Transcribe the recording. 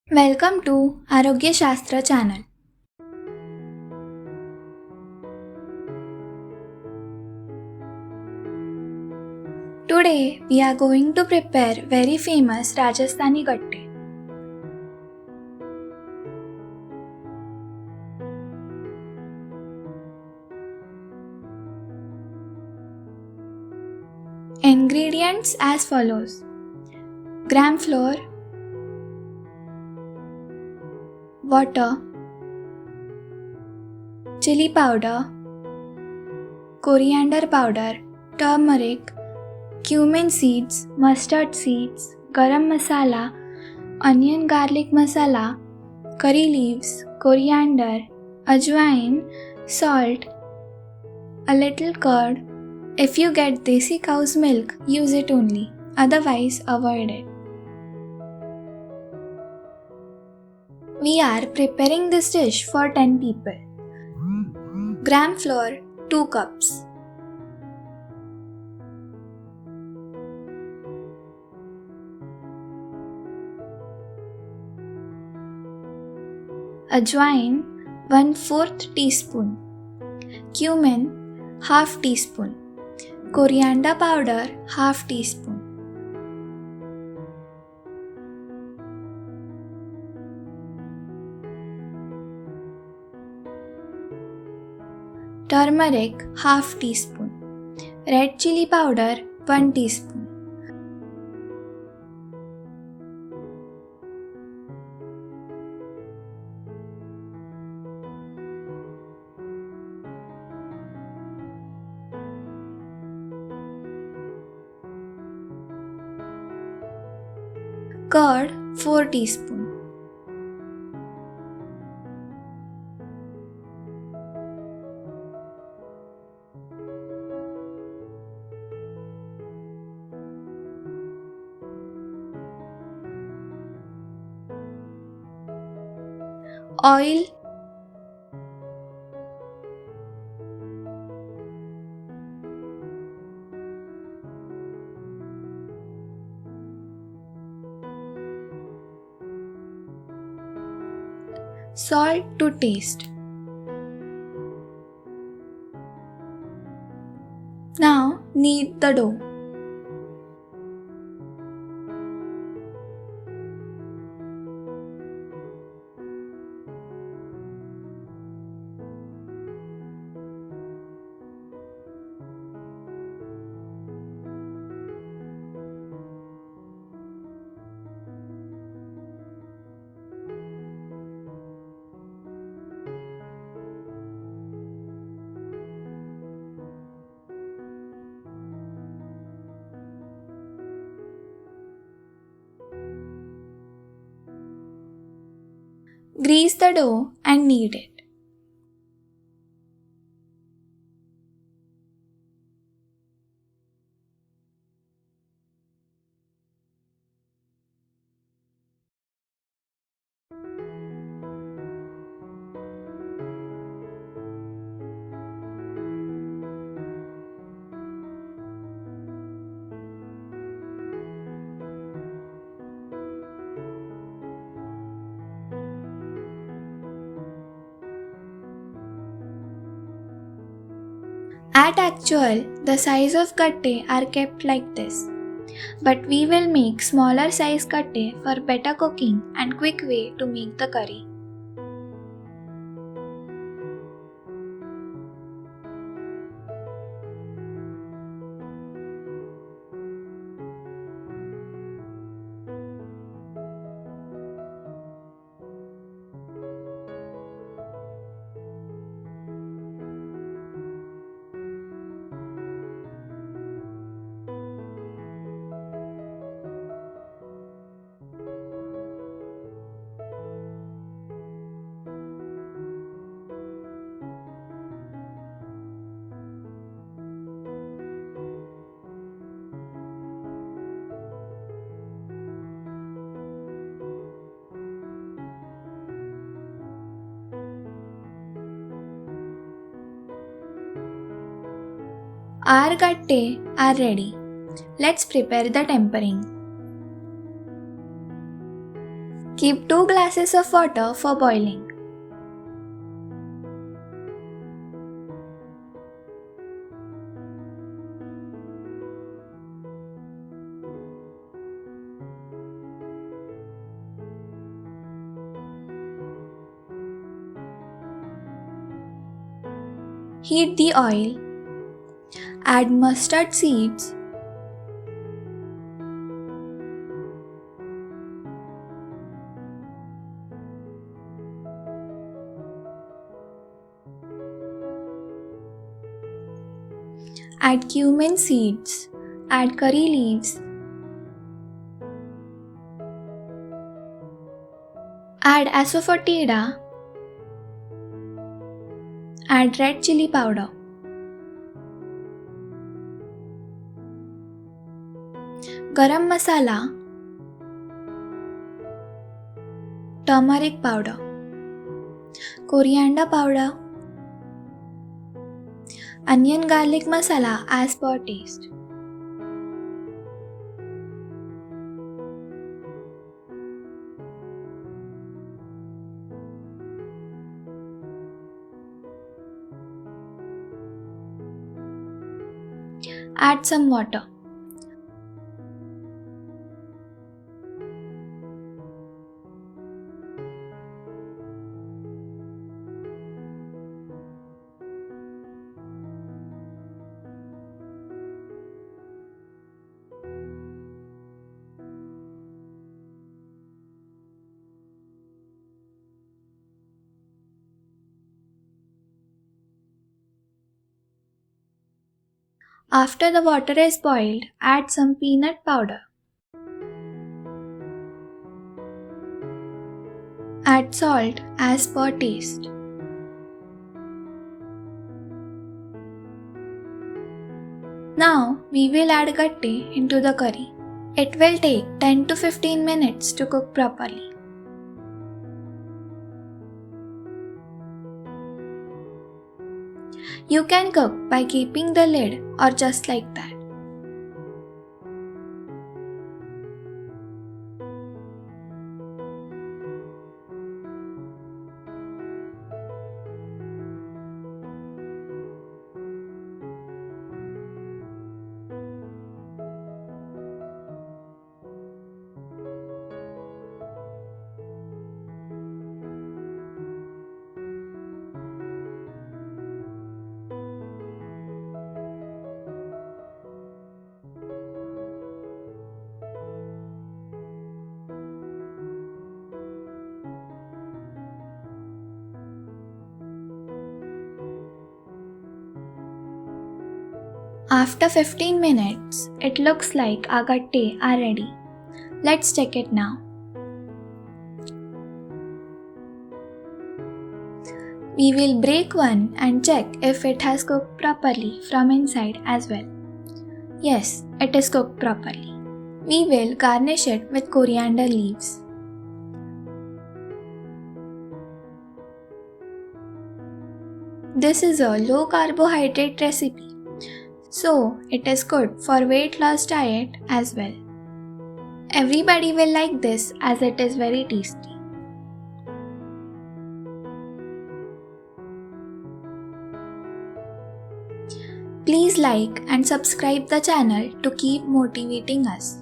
Welcome to Arogya Shastra channel. Today we are going to prepare very famous Rajasthani gatte. Ingredients as follows: gram flour, water, chili powder, coriander powder, turmeric, cumin seeds, mustard seeds, garam masala, onion garlic masala, curry leaves, coriander, ajwain, salt, a little curd. If you get desi cow's milk, use it only, otherwise avoid it. We are preparing this dish for 10 people. Gram flour 2 cups. Ajwain 1/4 teaspoon. Cumin half teaspoon. Coriander powder half teaspoon. Turmeric half teaspoon. Red chili powder 1 teaspoon. Curd 4 teaspoon. Oil, salt to taste. Now knead the dough. Grease the dough and knead it. At actual, the size of gatte are kept like this. But we will make smaller size gatte for better cooking and quick way to make the curry. Our gatte are ready. Let's prepare the tempering. Keep 2 glasses of water for boiling. Heat the oil. Add mustard seeds. Add cumin seeds. Add curry leaves. Add asafoetida. Add red chili powder. Garam masala. Turmeric powder. Coriander powder. Onion garlic masala as per taste. Add some water. After the water is boiled, add some peanut powder. Add salt as per taste. Now we will add gatte into the curry. It will take 10 to 15 minutes to cook properly. You can cook by keeping the lid or just like that. After 15 minutes, it looks like our gatte are ready. Let's check it now. We will break one and check if it has cooked properly from inside as well. Yes, it is cooked properly. We will garnish it with coriander leaves. This is a low carbohydrate recipe, so it is good for weight loss diet as well. Everybody will like this as it is very tasty. Please like and subscribe the channel to keep motivating us.